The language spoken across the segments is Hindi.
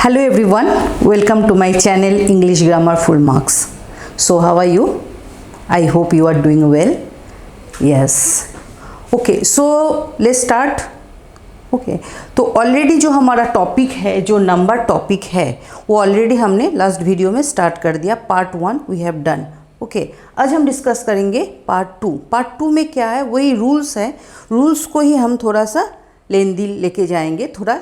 Hello everyone, welcome to my channel English Grammar Full Marks. So how are you? I hope you are doing well. Yes. Okay, so let's start. Okay, तो ऑलरेडी जो हमारा टॉपिक है, जो नंबर टॉपिक है, वो ऑलरेडी हमने लास्ट वीडियो में स्टार्ट कर दिया. Part 1 we have done. Okay, आज हम डिस्कस करेंगे पार्ट 2. पार्ट 2 में क्या है, वही रूल्स है. रूल्स को ही हम थोड़ा सा लेंदी लेके जाएंगे, थोड़ा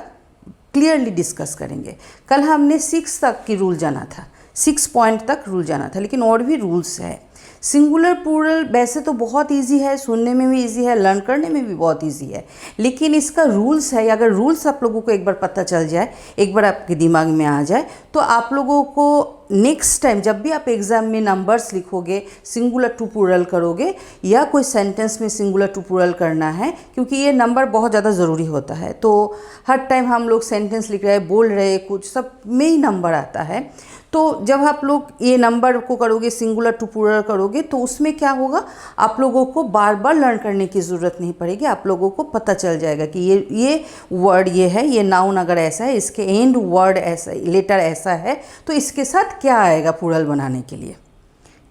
क्लियरली डिस्कस करेंगे. कल हमने 6 तक की रूल जाना था, 6 पॉइंट तक रूल जाना था, लेकिन और भी रूल्स है. सिंगुलर प्लूरल वैसे तो बहुत इजी है, सुनने में भी इजी है, लर्न करने में भी बहुत इजी है, लेकिन इसका रूल्स है. अगर रूल्स आप लोगों को एक बार पता चल जाए, एक बार आपके दिमाग में आ जाए, तो आप लोगों को नेक्स्ट टाइम जब भी आप एग्ज़ाम में नंबर्स लिखोगे, सिंगुलर टू प्लूरल करोगे या कोई सेंटेंस में सिंगुलर टू प्लूरल करना है, क्योंकि ये नंबर बहुत ज़्यादा ज़रूरी होता है. तो हर टाइम हम लोग सेंटेंस लिख रहे हैं, बोल रहे हैं, कुछ सब में ही नंबर आता है. तो जब आप लोग ये नंबर को करोगे, सिंगुलर टू प्लूरल करोगे, तो उसमें क्या होगा, आप लोगों को बार बार लर्न करने की ज़रूरत नहीं पड़ेगी. आप लोगों को पता चल जाएगा कि ये वर्ड ये है, ये नाउन अगर ऐसा है, इसके एंड वर्ड ऐसा, लेटर ऐसा है, तो इसके साथ क्या आएगा प्लूरल बनाने के लिए.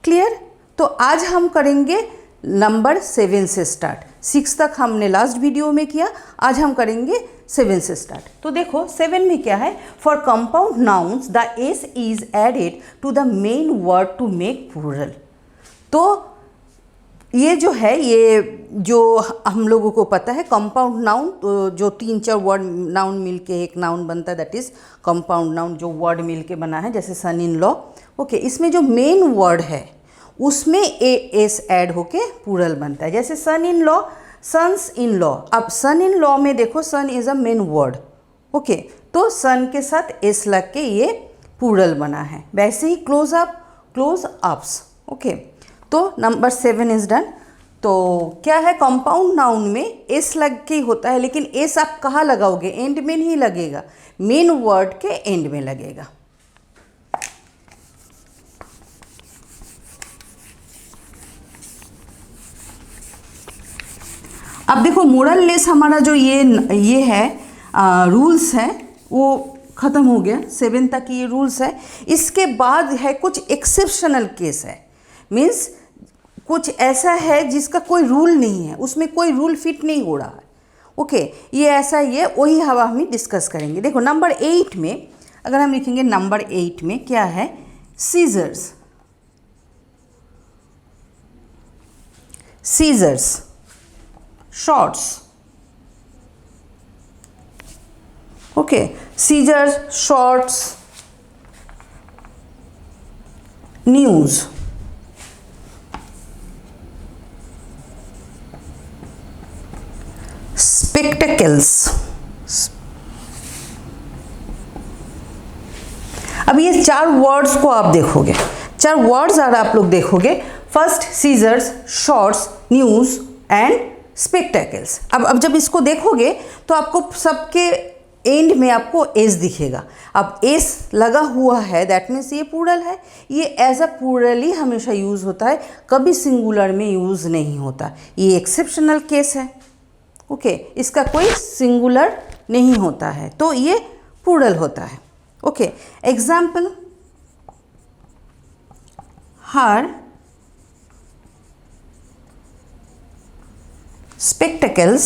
क्लियर? तो आज हम करेंगे नंबर 7 से स्टार्ट. 6 तक हमने लास्ट वीडियो में किया, आज हम करेंगे 7 से स्टार्ट. तो देखो 7 में क्या है, for compound nouns the S is added to the main word to make plural. तो ये जो है, ये जो हम लोगों को पता है, कंपाउंड नाउन, तो जो 3-4 वर्ड नाउन मिलके एक नाउन बनता है, दैट इज कंपाउंड नाउन. जो वर्ड मिलके बना है, जैसे सन इन लॉ. ओके, इसमें जो मेन वर्ड है उसमें ए एस ऐड होके प्लूरल बनता है. जैसे son in law, sons in law. अब सन इन लॉ में देखो, son is a main word. Okay, तो सन के साथ एस लग के ये प्लूरल बना है. वैसे ही close up, close ups. Okay, तो नंबर 7 इज डन. तो क्या है, कंपाउंड नाउन में एस लग के होता है, लेकिन एस आप कहाँ लगाओगे, एंड में नहीं लगेगा, मेन वर्ड के एंड में लगेगा. अब देखो, मोरल-लेस हमारा जो ये है रूल्स है, वो ख़त्म हो गया. 7 तक ये रूल्स है. इसके बाद है कुछ एक्सेप्शनल केस है. मीन्स कुछ ऐसा है जिसका कोई रूल नहीं है, उसमें कोई रूल फिट नहीं हो रहा है. ओके, ये ऐसा ही है, वही हवा हम डिस्कस करेंगे. देखो नंबर 8 में अगर हम लिखेंगे, नंबर 8 में क्या है, scissors. Scissors, shorts. Okay, scissors, shorts, news. Spectacles. अब ये 4 वर्ड्स को आप देखोगे, 4 वर्ड्स अगर आप लोग देखोगे, first scissors, shorts, news and spectacles. अब जब इसको देखोगे तो आपको सबके एंड में आपको एस दिखेगा. अब एस लगा हुआ है, दैट मीन्स ये प्लूरल है. ये एज अ प्लूरल ही हमेशा यूज़ होता है, कभी सिंगुलर में यूज़ नहीं होता. ये एक्सेप्शनल केस है. ओके, इसका कोई सिंगुलर नहीं होता है, तो ये प्लूरल होता है. Okay, example, her spectacles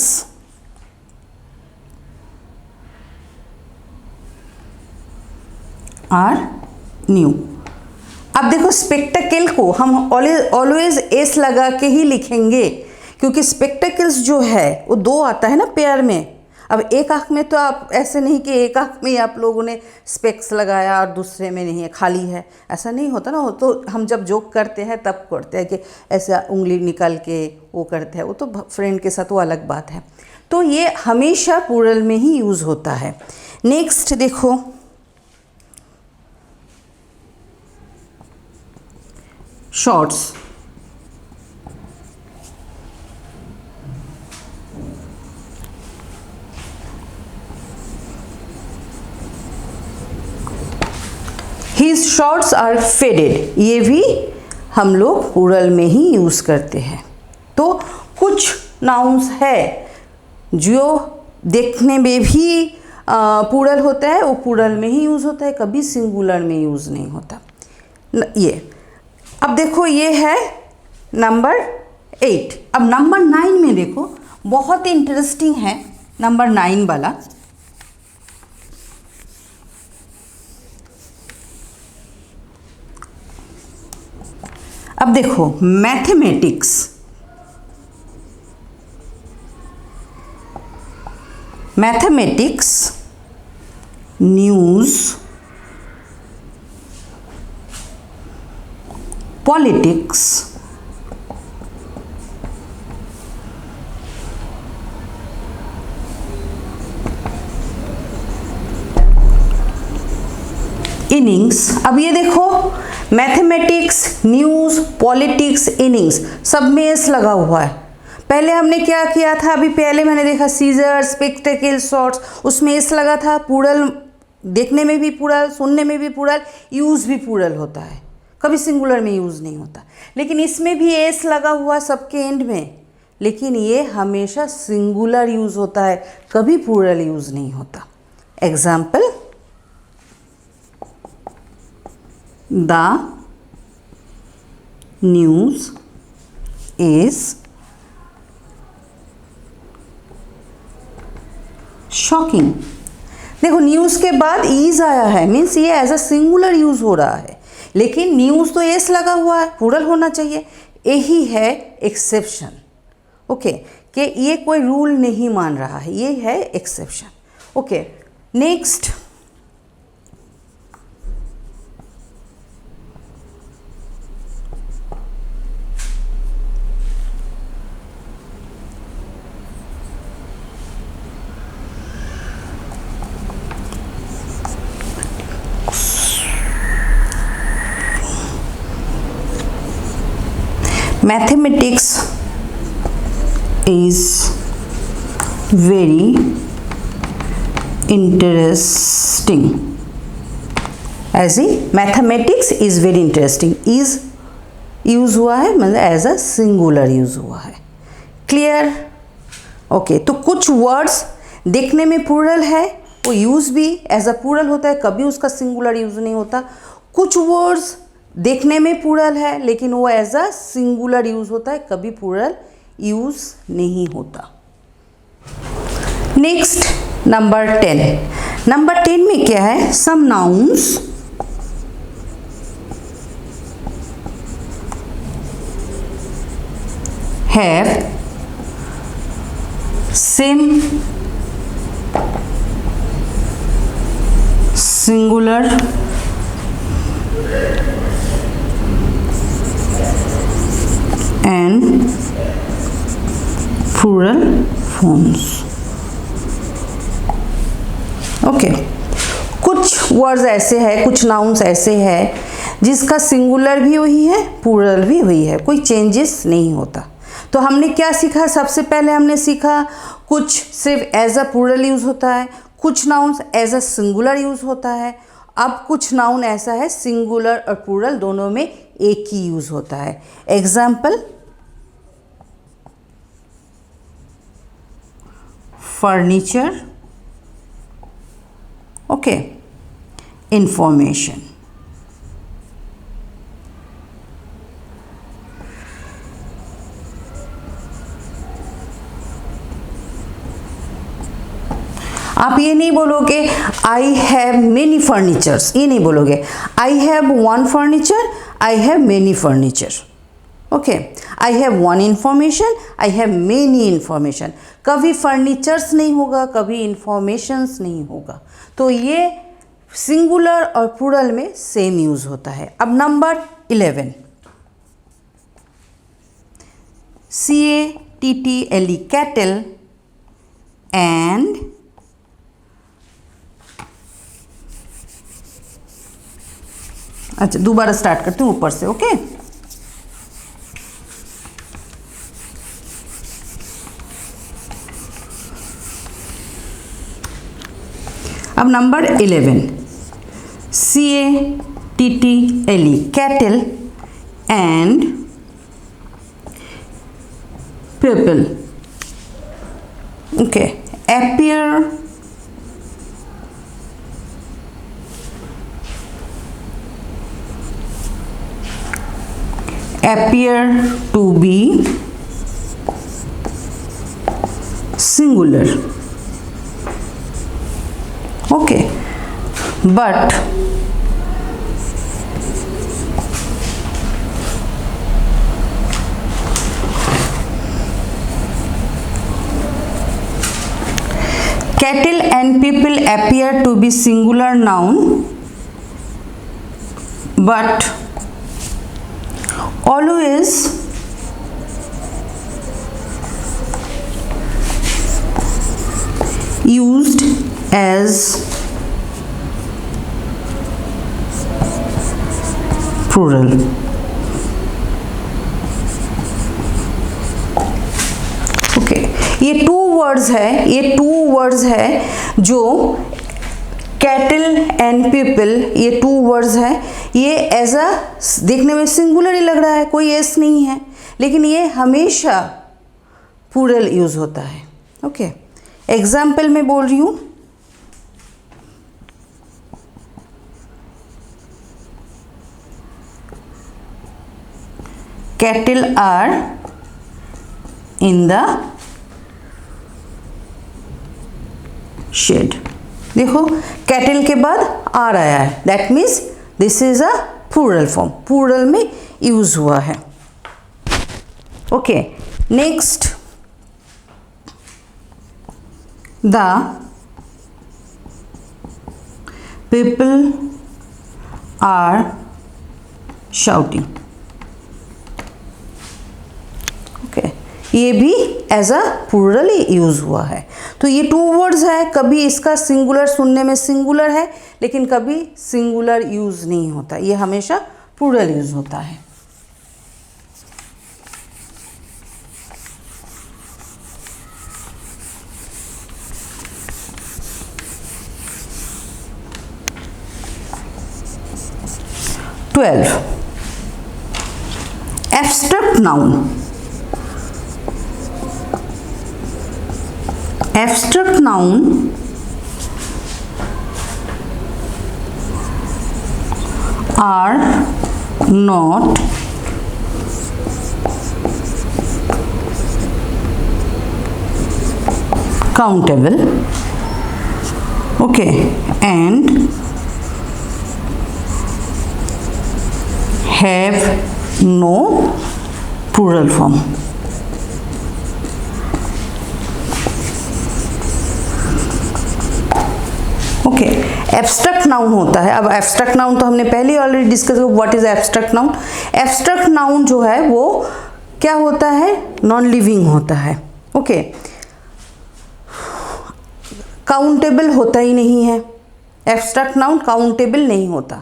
are new. अब देखो, स्पेक्टेकल को हम ऑलवेज एस लगा के ही लिखेंगे, क्योंकि स्पेक्टेकल्स जो है वो 2 आता है ना पेयर में. अब एक आँख में तो आप ऐसे नहीं कि एक आँख में आप लोगों ने स्पेक्स लगाया और दूसरे में नहीं है, खाली है, ऐसा नहीं होता ना. वो तो हम जब जोक करते हैं तब करते हैं कि ऐसा उंगली निकाल के वो करते हैं, वो तो फ्रेंड के साथ वो अलग बात है. तो ये हमेशा प्लूरल में ही यूज़ होता है. नेक्स्ट देखो, shorts. His shorts are faded. ये भी हम लोग प्लूरल में ही यूज़ करते हैं. तो कुछ नाउन्स है जो देखने में भी प्लूरल होता है वो प्लूरल में ही यूज़ होता है, कभी सिंगुलर में यूज़ नहीं होता। ये अब देखो ये है नंबर 8। अब नंबर 9 में देखो बहुत इंटरेस्टिंग है नंबर 9 वाला। अब देखो मैथमेटिक्स, न्यूज़, पॉलिटिक्स, इनिंग्स। अब ये देखो मैथमेटिक्स, न्यूज़, पॉलिटिक्स, इनिंग्स सब में एस लगा हुआ है। पहले हमने क्या किया था, अभी पहले मैंने देखा सीजर्स, स्पेक्टेकल, शॉर्ट्स, उसमें एस लगा था। प्लूरल देखने में भी प्लूरल, सुनने में भी प्लूरल, यूज़ भी प्लूरल होता है, कभी सिंगुलर में यूज़ नहीं होता। लेकिन इसमें भी एस लगा हुआ सबके एंड में, लेकिन ये हमेशा सिंगुलर यूज़ होता है, कभी प्लूरल यूज़ नहीं होता। Example, the news is shocking. देखो न्यूज़ के बाद इज आया है, मीन्स ये एज अ सिंगुलर यूज़ हो रहा है, लेकिन न्यूज़ तो एस लगा हुआ है, प्लूरल होना चाहिए। यही है एक्सेप्शन, ओके, कि ये कोई रूल नहीं मान रहा है, ये है exception. Okay, next mathematics is very interesting। ऐसे mathematics is very interesting, is use हुआ है मतलब एज अ सिंगुलर यूज़ हुआ है। क्लियर? ओके, तो कुछ वर्ड्स देखने में प्लूरल है, वो यूज़ भी एज अ प्लूरल होता है, कभी उसका सिंगुलर यूज़ नहीं होता। कुछ वर्ड्स देखने में प्लूरल है लेकिन वो एज अ सिंगुलर यूज़ होता है, कभी प्लूरल यूज़ नहीं होता। Next number 10। नंबर 10 में क्या है, some nouns have same singular and plural forms। Okay, कुछ वर्ड्स ऐसे हैं, कुछ नाउन्स ऐसे हैं जिसका सिंगुलर भी वही है, प्लूरल भी वही है, कोई चेंजेस नहीं होता। तो हमने क्या सीखा, सबसे पहले हमने सीखा कुछ सिर्फ एज अ प्लूरल यूज़ होता है, कुछ nouns as a singular use होता है। अब कुछ नाउन ऐसा है सिंगुलर और प्लूरल दोनों में एक ही यूज़ होता है। Example, furniture, okay, information. आप ये नहीं बोलोगे आई हैव मेनी फर्नीचर्स, ये नहीं बोलोगे। I have one furniture, I have many furniture. Okay, I have one information, I have many information. कभी फर्नीचर्स नहीं होगा, कभी इंफॉर्मेशंस नहीं होगा। तो ये सिंगुलर और प्लूरल में सेम यूज़ होता है। अब नंबर 11, CATTLE, कैटल एंड अच्छा दोबारा स्टार्ट करती हूँ ऊपर से। ओके, अब number 11, CATTLE, cattle and people. Okay, appear appear to be singular. Okay, but cattle and people appear to be singular noun, but always used as plural. Okay, ये टू वर्ड्स है जो कैटल एंड पीपल, ये टू वर्ड्स है। ये एज अ देखने में सिंगुलर ही लग रहा है, कोई एस नहीं है, लेकिन ये हमेशा प्लूरल यूज होता है। ओके, एग्जाम्पल में बोल रही हूँ, cattle are in the shed. देखो कैटल के बाद आर आया है, that means this is a plural form, plural में यूज हुआ है। Okay, next, the people are shouting. Okay, ये भी एज अ प्लूरल यूज हुआ है। तो ये टू वर्ड्स है, कभी इसका सिंगुलर सुनने में सिंगुलर है, लेकिन कभी सिंगुलर यूज नहीं होता, ये हमेशा प्लूरल यूज होता है। Abstract noun. Abstract noun are not countable, okay, and have no plural form. Okay, abstract noun होता है। अब एब्स्ट्रैक्ट नाउन तो हमने पहले ऑलरेडी डिस्कस किया, what is abstract noun. Abstract noun जो है वो क्या होता है, नॉन लिविंग होता है। ओके, काउंटेबल होता ही नहीं है, एब्स्ट्रैक्ट नाउन काउंटेबल नहीं होता,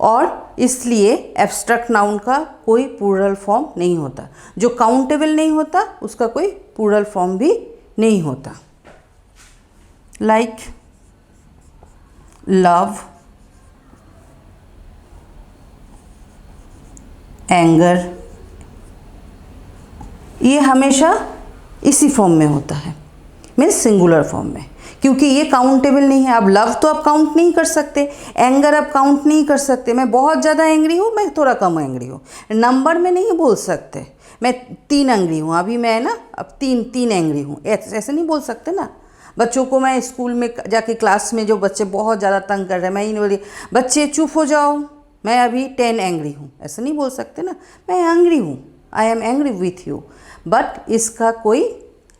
और इसलिए एब्स्ट्रैक्ट नाउन का कोई प्लूरल फॉर्म नहीं होता। जो काउंटेबल नहीं होता उसका कोई प्लूरल फॉर्म भी नहीं होता। लाइक लव, एंगर, ये हमेशा इसी फॉर्म में होता है, मीन्स सिंगुलर फॉर्म में, क्योंकि ये काउंटेबल नहीं है। अब लव तो आप काउंट नहीं कर सकते, एंगर आप काउंट नहीं कर सकते। मैं बहुत ज़्यादा एंग्री हूँ, मैं थोड़ा कम एंग्री हूँ, नंबर में नहीं बोल सकते। मैं 3 एंग्री हूँ, अभी मैं ना अब तीन एंग्री हूँ, ऐसे नहीं बोल सकते ना। बच्चों को मैं स्कूल में जाके क्लास में जो बच्चे बहुत ज़्यादा तंग कर रहे हैं, मैं इन बोली बच्चे चुप हो जाओ, मैं अभी 10 एंग्री हूँ, ऐसा नहीं बोल सकते ना। मैं एंग्री हूँ, I am angry with you, but इसका कोई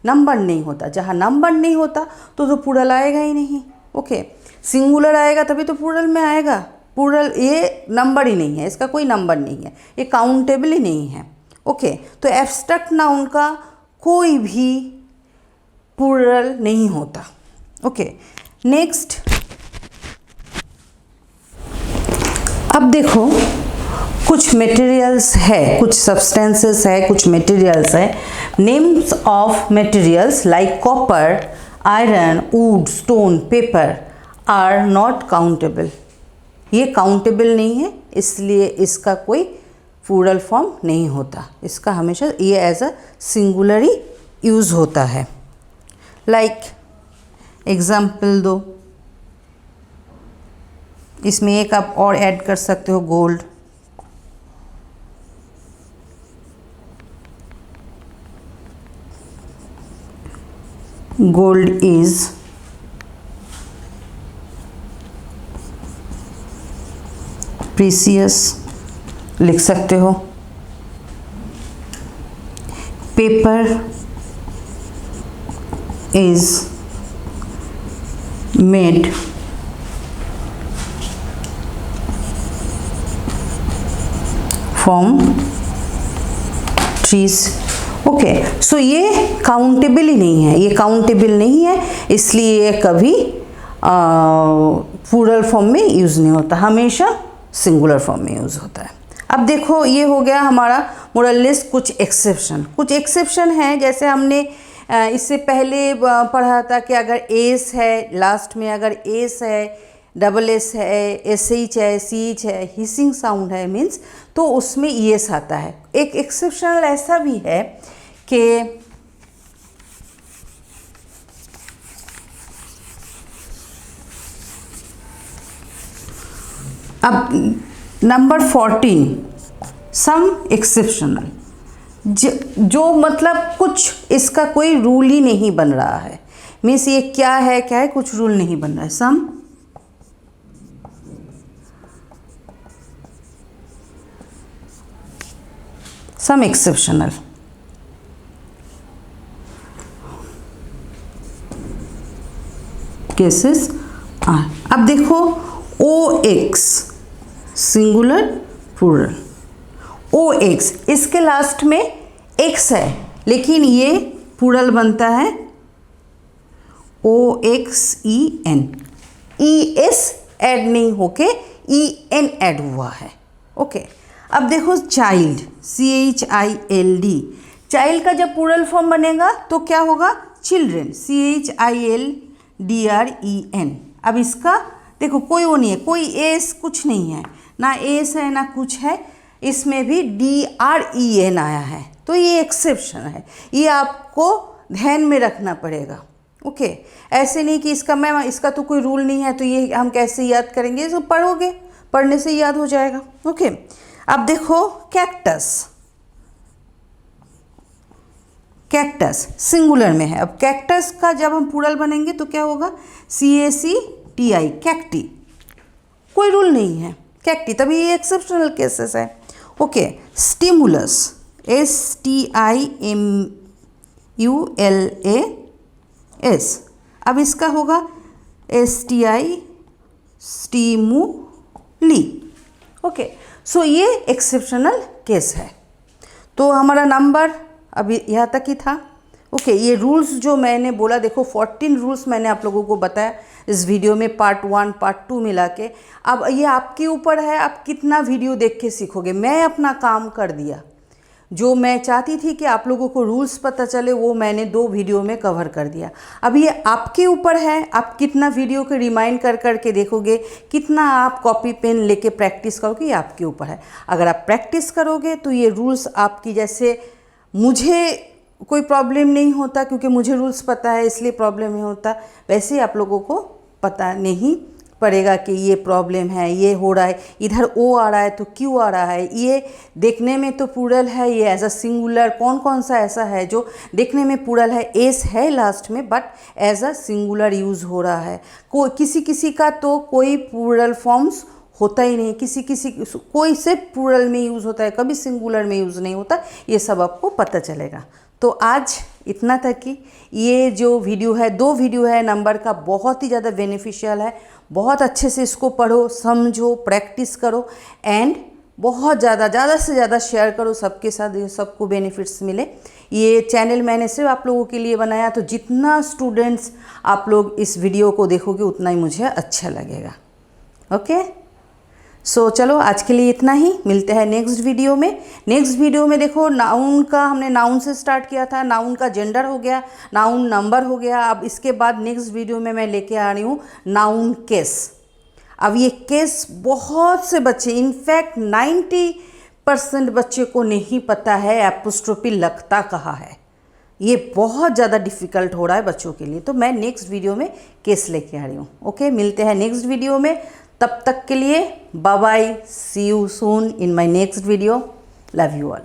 नंबर नहीं होता। जहाँ नंबर नहीं होता तो प्लूरल आएगा ही नहीं। ओके, सिंगुलर आएगा तभी तो प्लूरल में आएगा। प्लूरल ये नंबर ही नहीं है, इसका कोई नंबर नहीं है, ये काउंटेबल ही नहीं है। ओके, तो एब्स्ट्रैक्ट नाउन का कोई भी प्लूरल नहीं होता। ओके, नेक्स्ट, अब देखो कुछ मटेरियल्स है, कुछ सब्सटेंसेस है, कुछ मटेरियल्स है। Names of materials like copper, iron, wood, stone, paper are not countable. ये काउंटेबल नहीं है, इसलिए इसका कोई प्लूरल फॉर्म नहीं होता। इसका हमेशा ये एज अ सिंगुलर ही यूज होता है। लाइक एग्जाम्पल दो, इसमें एक आप और ऐड कर सकते हो, गोल्ड, गोल्ड इज प्रीसियस लिख सकते हो। Paper is made from trees. Okay, so ये काउंटेबल ही नहीं है, ये काउंटेबल नहीं है, इसलिए ये कभी प्लूरल फॉर्म में यूज़ नहीं होता, हमेशा सिंगुलर फॉर्म में यूज़ होता है। अब देखो ये हो गया हमारा मोरलेस कुछ एक्सेप्शन है, जैसे हमने इससे पहले पढ़ा था कि अगर एस है लास्ट में, अगर एस है, डबल एस है, एस एच है, सी एच है, हिसिंग साउंड है मीन्स, तो उसमें ईएस आता है। एक एक्सेप्शनल ऐसा भी है कि अब नंबर 14 सम एक्सेप्शनल, जो मतलब कुछ इसका कोई रूल ही नहीं बन रहा है, मीन्स ये क्या है कुछ रूल नहीं बन रहा है। Some exceptional cases are. अब देखो O X singular plural, O X, इसके लास्ट में एक्स है लेकिन ये प्लूरल बनता है O X E N, E S add नहीं होके ई एन ऐड हुआ है। ओके, अब देखो चाइल्ड, CHILD, चाइल्ड का जब प्लूरल फॉर्म बनेगा तो क्या होगा, चिल्ड्रेन, CHILDREN। अब इसका देखो कोई वो नहीं है, कोई एस कुछ नहीं है, ना एस है ना कुछ है, इसमें भी DREN आया है, तो ये एक्सेप्शन है, ये आपको ध्यान में रखना पड़ेगा। ओके, ऐसे नहीं कि इसका मैम इसका तो कोई रूल नहीं है तो ये हम कैसे याद करेंगे, तो पढ़ोगे, पढ़ने से याद हो जाएगा। ओके, अब देखो कैक्टस, कैक्टस सिंगुलर में है। अब कैक्टस का जब हम प्लूरल बनेंगे तो क्या होगा, CACTI, कैक्टी, कोई रूल नहीं है, कैक्टी, तभी ये एक्सेप्शनल केसेस है। ओके, स्टिमुलस, STIMULAS, अब इसका होगा STI स्टिमुली। ओके, सो ये एक्सेप्शनल केस है। तो हमारा नंबर अभी यहाँ तक ही था। ओके, ये रूल्स जो मैंने बोला, देखो 14 रूल्स मैंने आप लोगों को बताया इस वीडियो में, पार्ट 1 पार्ट 2 मिला के। अब ये आपके ऊपर है, आप कितना वीडियो देख के सीखोगे। मैं अपना काम कर दिया, जो मैं चाहती थी कि आप लोगों को रूल्स पता चले वो मैंने 2 वीडियो में कवर कर दिया। अब ये आपके ऊपर है, आप कितना वीडियो के रिमाइंड कर कर के देखोगे, कितना आप कॉपी पेन लेके प्रैक्टिस करोगे, ये आपके ऊपर है। अगर आप प्रैक्टिस करोगे तो ये रूल्स आपकी, जैसे मुझे कोई प्रॉब्लम नहीं होता क्योंकि मुझे रूल्स पता है इसलिए प्रॉब्लम नहीं होता, वैसे आप लोगों को पता नहीं पड़ेगा कि ये प्रॉब्लम है, ये हो रहा है, इधर ओ आ रहा है तो क्यों आ रहा है, ये देखने में तो प्लूरल है, ये एज अ सिंगुलर कौन कौन सा ऐसा है जो देखने में प्लूरल है, एस है लास्ट में but as a singular use हो रहा है। किसी किसी का तो कोई प्लूरल फॉर्म्स होता ही नहीं, कोई सिर्फ प्लूरल में यूज़ होता है, कभी सिंगुलर में यूज़ नहीं होता, ये सब आपको पता चलेगा। तो आज इतना तक कि ये जो वीडियो है, 2 वीडियो है नंबर का, बहुत ही ज़्यादा बेनिफिशियल है। बहुत अच्छे से इसको पढ़ो, समझो, प्रैक्टिस करो एंड बहुत ज़्यादा से ज़्यादा शेयर करो सबके साथ, सबको बेनिफिट्स मिले। ये चैनल मैंने सिर्फ आप लोगों के लिए बनाया, तो जितना स्टूडेंट्स आप लोग इस वीडियो को देखोगे उतना ही मुझे अच्छा लगेगा। ओके, सो चलो आज के लिए इतना ही, मिलते हैं नेक्स्ट वीडियो में। नेक्स्ट वीडियो में देखो नाउन का, हमने नाउन से स्टार्ट किया था, नाउन का जेंडर हो गया, नाउन नंबर हो गया। अब इसके बाद नेक्स्ट वीडियो में मैं लेके आ रही हूँ नाउन केस। अब ये केस बहुत से बच्चे, इनफैक्ट 90% बच्चे को नहीं पता है एपोस्ट्रोफी लगता कहाँ है। ये बहुत ज़्यादा डिफ़िकल्ट हो रहा है बच्चों के लिए, तो मैं नेक्स्ट वीडियो में केस लेके आ रही हूँ। ओके, मिलते हैं नेक्स्ट वीडियो में, तब तक के लिए bye bye, see you soon in my next video, love you all.